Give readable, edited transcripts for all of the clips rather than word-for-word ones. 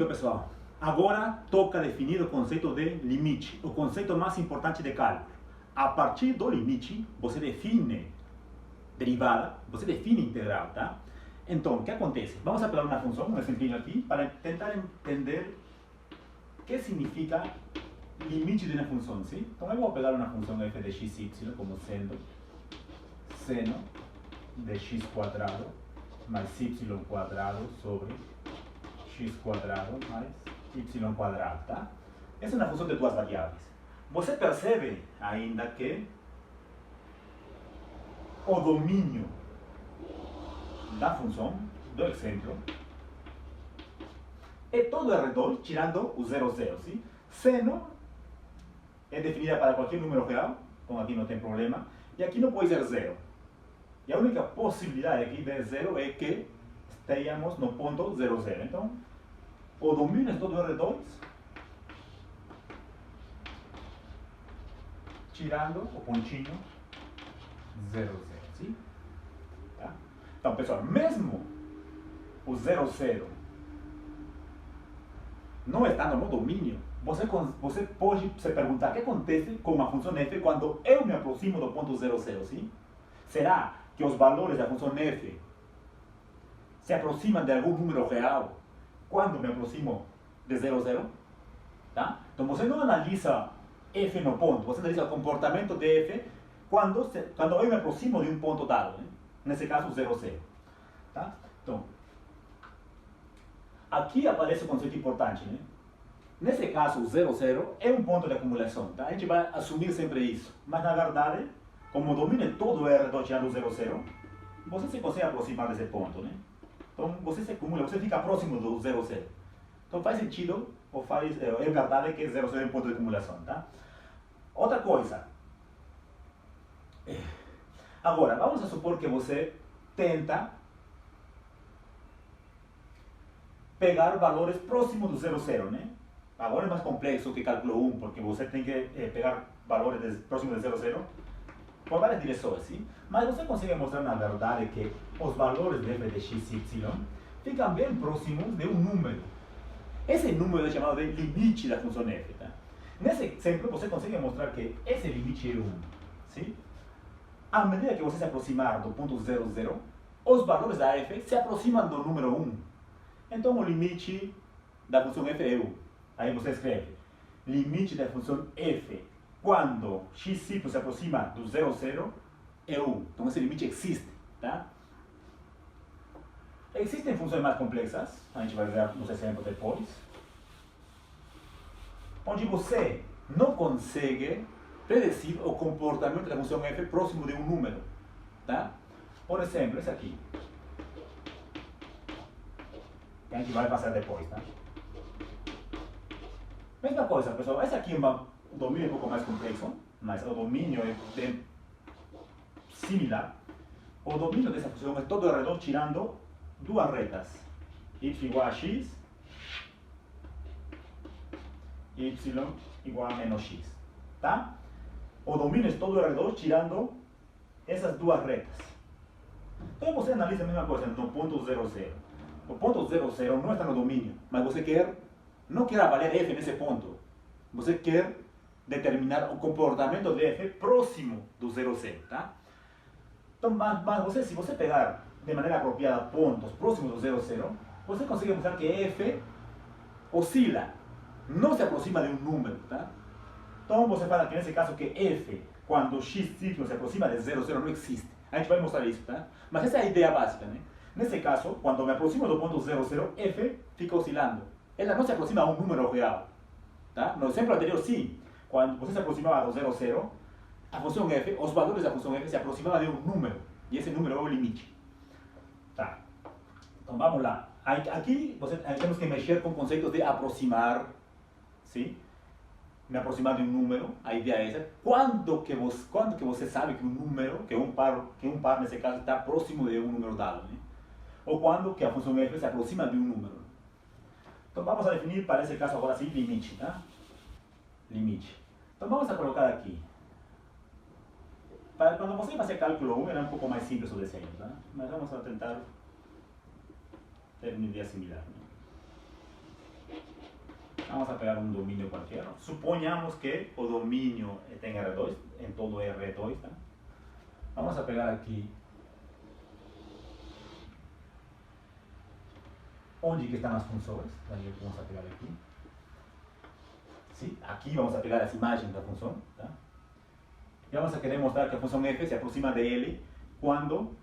seguinte, pessoal. Agora toca definir o conceito de limite, o conceito mais importante de cálculo. A partir do limite, você define derivada, você define integral, tá? Então, o que acontece? Vamos pegar uma função, um exemplo aqui, para tentar entender o que significa limite de uma função, sim? Então, eu vou pegar uma função f de x, y como sendo seno de x quadrado mais y quadrado sobre x quadrado mais y quadrado, tá? Essa é uma função de duas variáveis. Você percebe ainda que o domínio da função, do exemplo, é todo ao redor, tirando o 0, 0, sim? Seno é definida para qualquer número real, então aqui não tem problema, e aqui não pode ser 0. E a única possibilidade aqui de 0 é que estejamos no ponto 0, 0. Então, o domínio é todo ao redor, tirando o pontinho 0, 0, sim? Tá? Então, pessoal, mesmo o 0, 0 não estando no domínio, você pode se perguntar o que acontece com a função f quando eu me aproximo do ponto 0, 0, sim? Será que os valores da função f se aproximam de algum número real quando me aproximo de 0, 0? Tá? Então, você não analisa f no ponto, você analisa o comportamento de f quando eu me aproximo de um ponto dado, né? Nesse caso 0, 0. Tá? Então, aqui aparece um conceito importante, né? Nesse caso, o 0, 0 é um ponto de acumulação, tá? A gente vai assumir sempre isso, mas na verdade, como o domínio é todo ao redor tirando o 0, 0, você se consegue aproximar desse ponto, né? Então, você se acumula, você fica próximo do 0, 0. Então, faz sentido, ou é verdade que 0, 0 é um ponto de acumulação, tá? Outra coisa. Agora, vamos supor que você tenta pegar valores próximos do 0, 0, né? Agora é mais complexo que cálculo 1, porque você tem que pegar valores próximos de 0, 0 por várias direções, sim? Mas você consegue mostrar na verdade que os valores de f de x, y ficam bem próximos de um número. Esse número é chamado de limite da função f, tá? Nesse exemplo, você consegue mostrar que esse limite é 1, sim? À medida que você se aproximar do ponto 0, 0, os valores da f se aproximam do número 1. Então, o limite da função f é 1. Aí você escreve limite da função f quando x se aproxima do 0, 0 é 1. Então, esse limite existe, tá? Existem funções mais complexas, a gente vai ver nos exemplos depois, onde você não consegue predecir o comportamento da função f próximo de um número, tá? Por exemplo, esse aqui, que a gente vai passar depois, tá? Mesma coisa, pessoal, esse aqui é um domínio um pouco mais complexo, mas o domínio é bem similar. O domínio dessa função é todo ao redor tirando duas retas, y igual a x, y igual a menos x, tá? O domínio é todo ao redor tirando essas duas retas. Então você analisa a mesma coisa no ponto 0, 0. O ponto 0, 0 não está no domínio, mas você não quer avaliar f nesse ponto. Você quer determinar o comportamento de f próximo do 0, 0, tá? Então, mas se você pegar de maneira apropriada pontos próximos do 0, 0, você consegue mostrar que f oscila, não se aproxima de um número, tá? Então você fala que nesse caso que f, quando x ciclo se aproxima de 0, 0, não existe. A gente vai mostrar isso, tá? Mas essa é a ideia básica, né? Nesse caso, quando me aproximo do ponto 0, 0, f fica oscilando. Ela não se aproxima a um número real, tá? No exemplo anterior, sim. Quando você se aproximava do 0, 0, a função f, os valores da função f se aproximavam de um número. E esse número é o limite. Tá? Então vamos lá. Aqui temos que mexer com conceitos de aproximar, sim? Me aproximar de um número, a ideia é essa. Quando que você sabe que um número, que um par nesse caso está próximo de um número dado, né? Ou quando que a função f se aproxima de um número. Então vamos a definir para esse caso agora sim limite, tá? Limite. Então vamos a colocar aqui. Quando você fazer cálculo 1 era um pouco mais simples o desenho, tá? Mas vamos a tentar ter uma ideia similar, né? Vamos a pegar un dominio cualquiera. Suponhamos que o dominio tem R2, em todo R2, tá? Vamos a pegar aqui onde que estão as funções. Vamos a pegar aqui. ¿Sí? Aqui vamos a pegar as imagens da função, tá? E vamos a querer mostrar que a função f se aproxima de L quando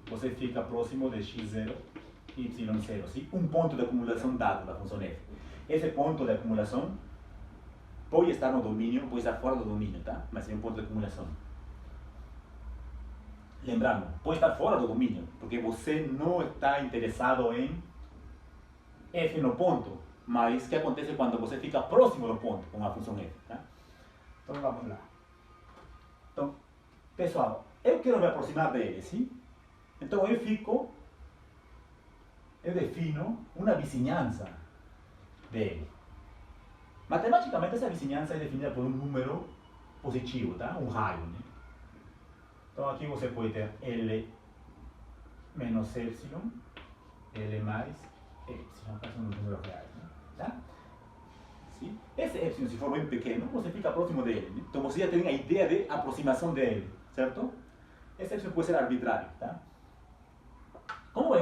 você fica próximo de x0, y0, ¿sí? Um ponto de acumulação dado da função f. Esse ponto de acumulação pode estar no domínio, pode estar fora do domínio, tá? Mas é um ponto de acumulação. Lembrando, pode estar fora do domínio, porque você não está interessado em f no ponto, mas o que acontece quando você fica próximo do ponto com a função f, tá? Então vamos lá. Então, pessoal, eu quero me aproximar dele, sim? Então eu defino uma vizinhança dele. Matematicamente essa vizinhança é definida por um número positivo, tá? Um raio, né? Então aqui você pode ter L menos epsilon, L mais epsilon, que são os números reais, né? Tá? Sim? Esse epsilon, se for bem pequeno, você fica próximo dele, né? Então você já tem a ideia de aproximação dele, certo? Esse epsilon pode ser arbitrário, tá? Como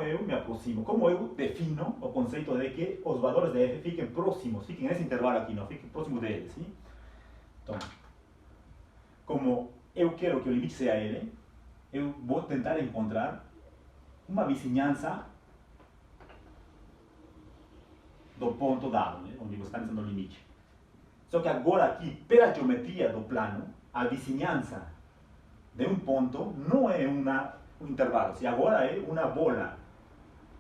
eu me aproximo? Como eu defino o conceito de que os valores de f fiquem próximos, fiquem nesse intervalo aqui, não? Fiquem próximos dele, sim? Então, como eu quero que o limite seja L, eu vou tentar encontrar uma vizinhança do ponto dado, né? Onde você está pensando no limite. Só que agora aqui, pela geometria do plano, a vizinhança de um ponto não é um intervalo, se agora é uma bola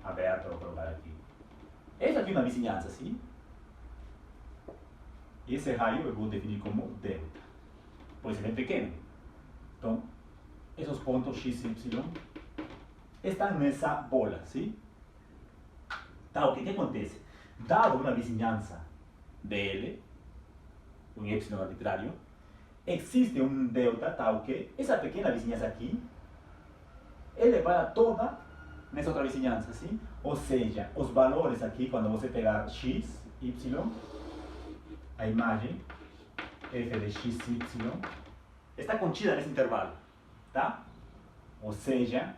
aberta, vou colocar aqui. Essa aqui é uma vizinhança, sim? Esse raio eu vou definir como delta. Pode ser bem pequeno. Então, esses pontos x, y estão nessa bola, sim? Tá, o que acontece? Dado uma vizinhança dele, um epsilon arbitrário, existe um delta tal que essa pequena vizinhança aqui elevada toda nessa outra vizinhança, sim? Ou seja, os valores aqui, quando você pegar x, y, a imagem f de x, y, está contida nesse intervalo, tá? Ou seja,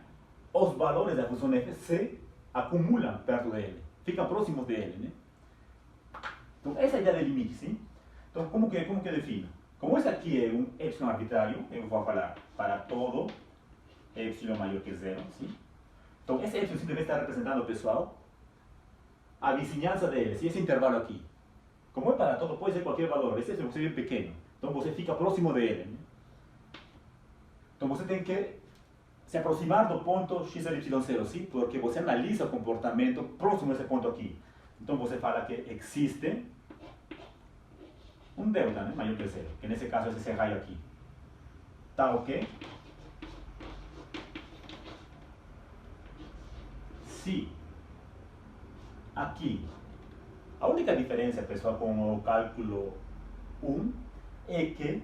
os valores da função f se acumulam perto dele, ficam próximos dele, né? Então, essa é a ideia de limite, sim? Então, como que eu defino? Como esse aqui é um epsilon arbitrário, eu vou falar para todo epsilon maior que zero, sim? Então, esse epsilon simplesmente está representando, pessoal, a vizinhança dele, esse intervalo aqui. Como é para todo, pode ser qualquer valor, esse epsilon é bem pequeno, então você fica próximo dele, né? Então, você tem que se aproximar do ponto x, y, 0, sim? Porque você analisa o comportamento próximo desse ponto aqui. Então, você fala que existe um delta, né, maior que zero, que nesse caso é esse raio aqui. Tá ok? Se aqui, a única diferença, pessoal, com o cálculo 1 é que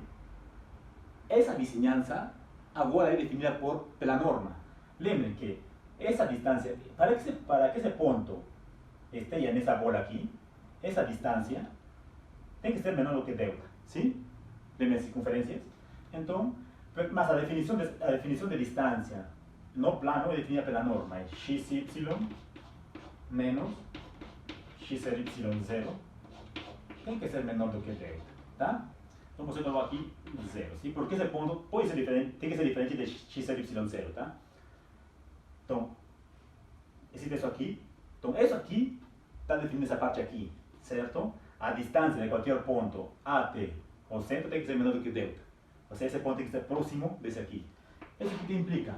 essa vizinhança agora é definida pela norma. Lembrem que essa distância, para que esse ponto esteja nessa bola aqui, essa distância tem que ser menor do que delta, sim? Lembra as circunferências? Então, mas a definição de distância no plano é definida pela norma, é xy menos xy0 tem que ser menor do que delta, tá? Então você coloca aqui 0, sim? Porque esse ponto pode ser diferente, tem que ser diferente de xy0, tá? Então, existe isso aqui. Então, isso aqui está definindo essa parte aqui, certo? A distância de qualquer ponto até o centro tem que ser menor do que delta. Ou seja, esse ponto tem que ser próximo desse aqui. Isso aqui implica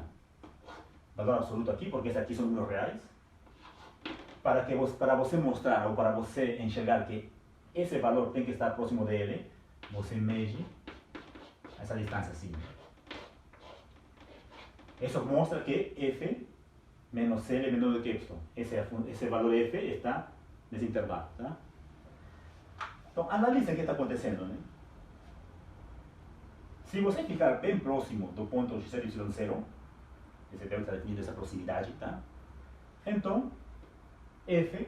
valor absoluto aqui, porque esses aqui são números reais. Para você mostrar ou para você enxergar que esse valor tem que estar próximo dele, você mede essa distância assim. Isso mostra que f menos L é menor do que epsilon. Esse valor f está nesse intervalo, tá? Então, analisem o que está acontecendo, né? Se você ficar bem próximo do ponto xy0, esse delta está definindo essa proximidade, tá? Então, f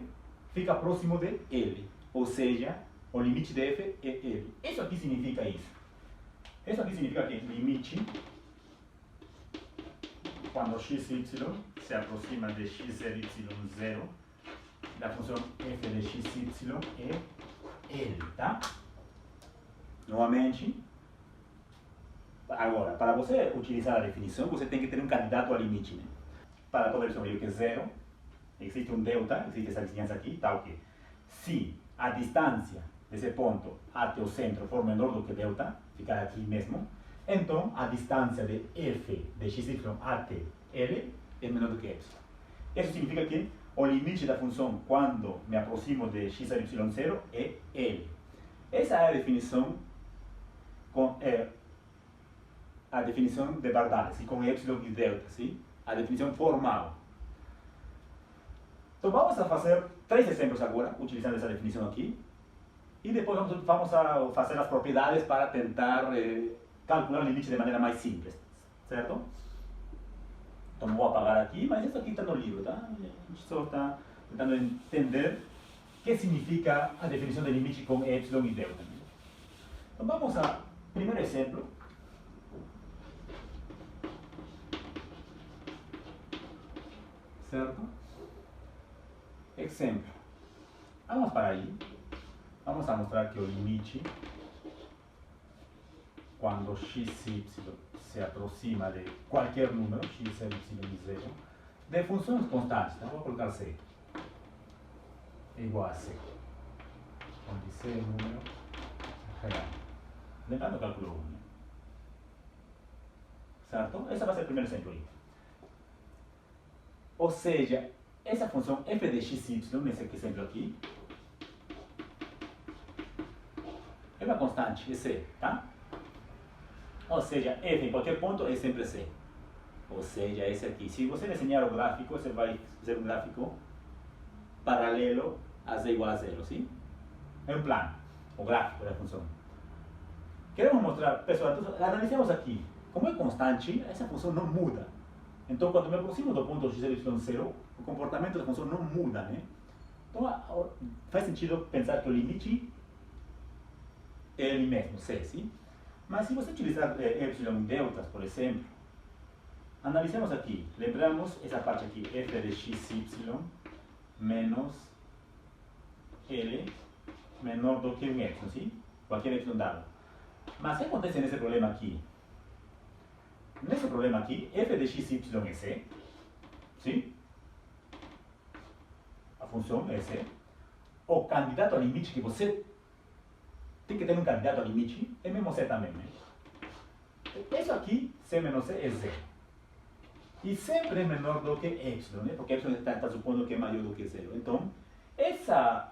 fica próximo de L. Ou seja, o limite de f é L. Isso aqui significa isso. Isso aqui significa que limite, quando xy se aproxima de x0, y0, da função f de xy é L, tá? Novamente, agora, para você utilizar a definição, você tem que ter um candidato ao limite, né? Para toda y que é zero, existe um delta, existe essa vizinhança aqui, tal que se a distância desse ponto até o centro for menor do que delta, ficar aqui mesmo, então a distância de f de xy até L é menor do que y. Isso significa que o limite da função quando me aproximo de x0 é L. Essa é a definição a definição de verdade, com y e delta, sim? A definição formal. Então vamos a fazer 3 exemplos agora, utilizando essa definição aqui, e depois vamos a fazer as propriedades para tentar calcular o limite de maneira mais simples, certo? Então vou apagar aqui, mas isso aqui está no livro, tá? A gente só está tentando entender o que significa a definição de limite com y e delta. Então vamos ao primeiro exemplo. Certo? Exemplo. Vamos para aí. Vamos a mostrar que o limite, quando xy se aproxima de qualquer número, x0, y0, de funções constantes, então vou colocar c, é igual a c, onde c é número real. Lembrando o cálculo 1. Certo? Esse vai ser o primeiro exemplo aí. Ou seja, essa função f de xy, nesse exemplo aqui, é uma constante, é c, tá? Ou seja, f em qualquer ponto é sempre c. Ou seja, esse aqui. Se você desenhar o gráfico, você vai fazer um gráfico paralelo a z igual a zero, sim? É um plano, o gráfico da função. Queremos mostrar, pessoal, então, analisemos aqui. Como é constante, essa função não muda. Então, quando me aproximo do ponto x0, o comportamento da função não muda, né? Então, faz sentido pensar que o limite é ele mesmo, c, sim? Mas se você utilizar y em deltas, por exemplo, analisemos aqui. Lembramos essa parte aqui, f de xy menos L menor do que um y, sim? Qualquer y dado. Mas o que acontece nesse problema aqui? Nesse problema aqui, f de xy é c, sim? A função é c. O candidato ao limite que você tem que ter um candidato ao limite é mesmo c também, né? Isso aqui, c menos c é zero. E sempre é menor do que y, né? Porque y está supondo que é maior do que zero. Então, essa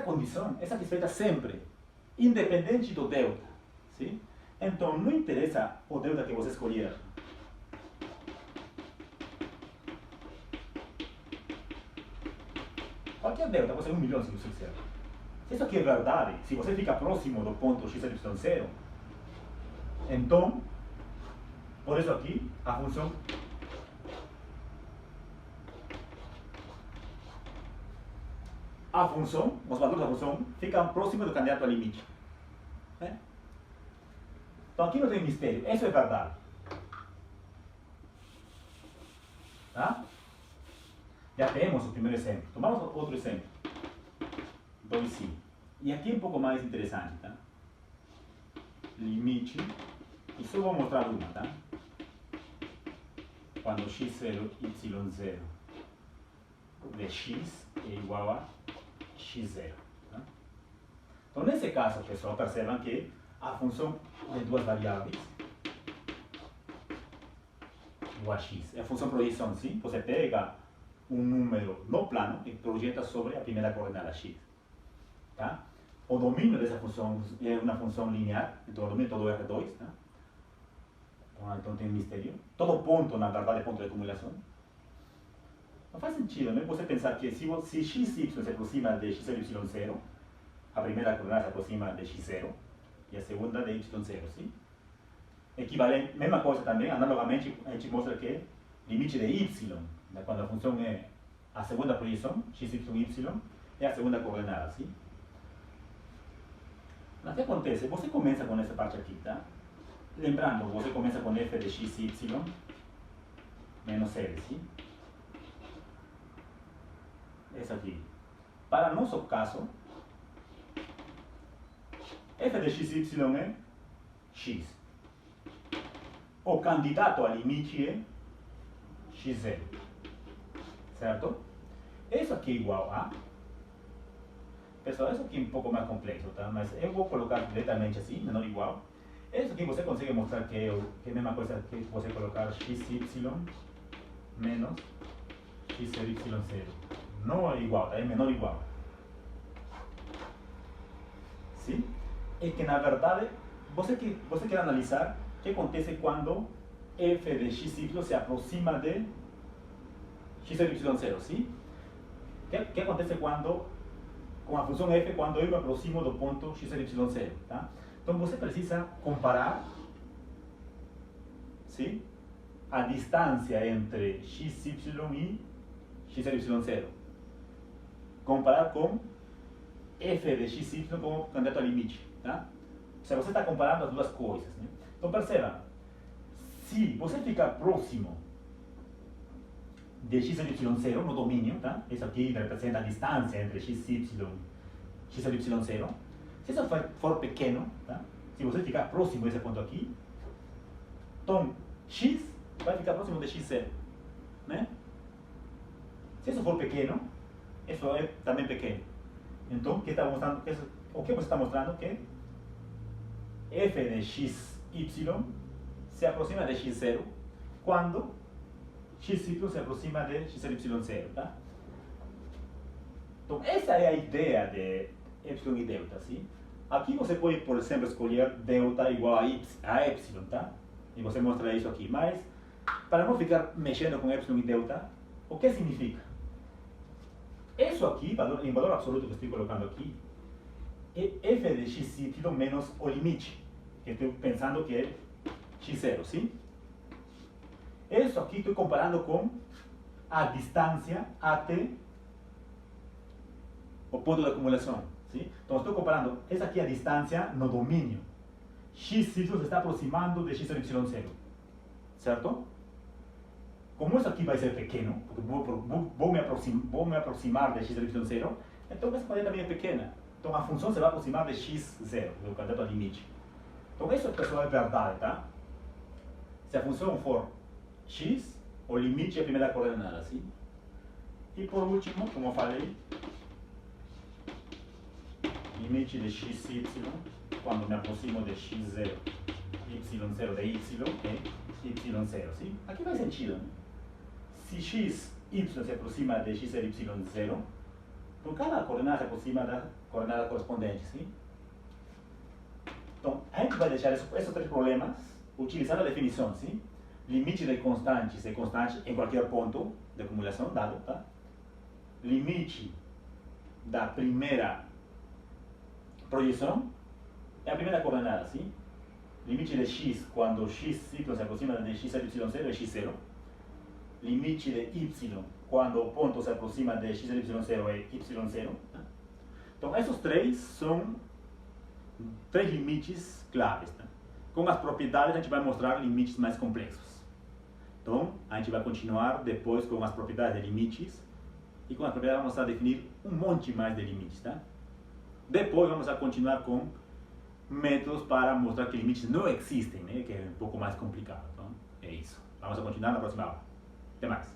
condição é satisfeita sempre, independente do delta, sim? Então, não interessa o delta que você escolher. Qualquer delta, pode ser 1 milhão se você quiser. Se isso aqui é verdade, se você fica próximo do ponto x0, então, por isso aqui, a função os valores da função ficam próximos do candidato ao limite. Né? Então aqui não tem mistério, isso é verdade. Tá? Já temos o primeiro exemplo. Tomamos outro exemplo. 2i. E aqui é um pouco mais interessante, tá? Limite, e só vou mostrar uma, tá? Quando x0, y0 de x é igual a x0. Tá? Então, nesse caso, pessoal, percebam que a função de duas variáveis igual a x. É a função projeção, sim? Você pega um número no plano e projeta sobre a primeira coordenada x. Tá? O domínio dessa função é uma função linear, então o domínio todo é R2. Tá? Então tem um mistério. Todo ponto, na verdade, é ponto de acumulação. Não faz sentido, né? Você pensar que se xy se aproxima de x0, y0, a primeira coordenada se aproxima de x0 e a segunda de y0, sim? Equivalente, mesma coisa também, analogamente, a gente mostra que limite de y, quando a função é a segunda projeção, x, y, y, é a segunda coordenada, sim? O que acontece? Você começa com essa parte aqui, tá? Lembrando, você começa com f de x, y, menos L, sim? Essa aqui. Para nosso caso, f de x, y é x. O candidato a limite é x0. Certo? Isso aqui é igual a... Pessoal, isso aqui é um pouco mais complexo, tá? Mas eu vou colocar diretamente assim, menor ou igual. Isso aqui você consegue mostrar que é a mesma coisa que você colocar xy menos xy0. Não é igual, tá? É menor ou igual. Sim? É que na verdade, você quer analisar o que acontece quando f de xy se aproxima de xy0, sim? O que acontece quando, com a função f, quando eu me aproximo do ponto xy0, tá? Então você precisa comparar, sim? A distância entre xy e xy0. Comparar com f de xy como candidato a limite, tá? Ou seja, você está comparando as duas coisas, né? Então perceba, se você ficar próximo de xy0 no domínio, tá? Isso aqui representa a distância entre xy e xy0. Se isso for pequeno, tá? Se você ficar próximo desse ponto aqui, então x vai ficar próximo de x0, né? Se isso for pequeno, isso é também pequeno. Então, o que você está mostrando que f de xy se aproxima de x0 quando xy se aproxima de xy0, tá? Então, essa é a ideia de epsilon e delta, sim? Aqui você pode, por exemplo, escolher delta igual a epsilon, tá? E você mostra isso aqui. Mas, para não ficar mexendo com epsilon e delta, o que significa? Isso aqui, em valor absoluto que estou colocando aqui, é f de xy menos o limite, que estou pensando que é x0, sim? Isso aqui estou comparando com a distância até o ponto de acumulação, sim? Então estou comparando, essa aqui é a distância no domínio. Xy se está aproximando de xy0, certo? Como isso aqui vai ser pequeno, porque vou me aproximar de xy0, então essa quantidade também é pequena. Então a função se vai aproximar de x0, do candidato a limite. Então isso, pessoal, é verdade, tá? Se a função for x, o limite é a primeira coordenada, sim? E por último, como eu falei, limite de xy, quando me aproximo de x0, y0 de y, é y0, sim? Aqui faz sentido, né? Se x, y se aproxima de x0, y0, então cada coordenada se aproxima da coordenada correspondente, sim? Então, a gente vai deixar esses três problemas utilizando a definição, sim? Limite de constantes é constante em qualquer ponto de acumulação dado, tá? Limite da primeira projeção é a primeira coordenada, sim? Limite de x quando x se aproxima de x0, y0 é x0. Limite de y quando o ponto se aproxima de x0, y0 é y0. Tá? Então, esses três são três limites claves. Tá? Com as propriedades, a gente vai mostrar limites mais complexos. Então, a gente vai continuar depois com as propriedades de limites. E com as propriedades vamos a definir um monte mais de limites. Tá? Depois, vamos a continuar com métodos para mostrar que limites não existem, né? Que é um pouco mais complicado. Então, é isso. Vamos a continuar na próxima aula. Até mais.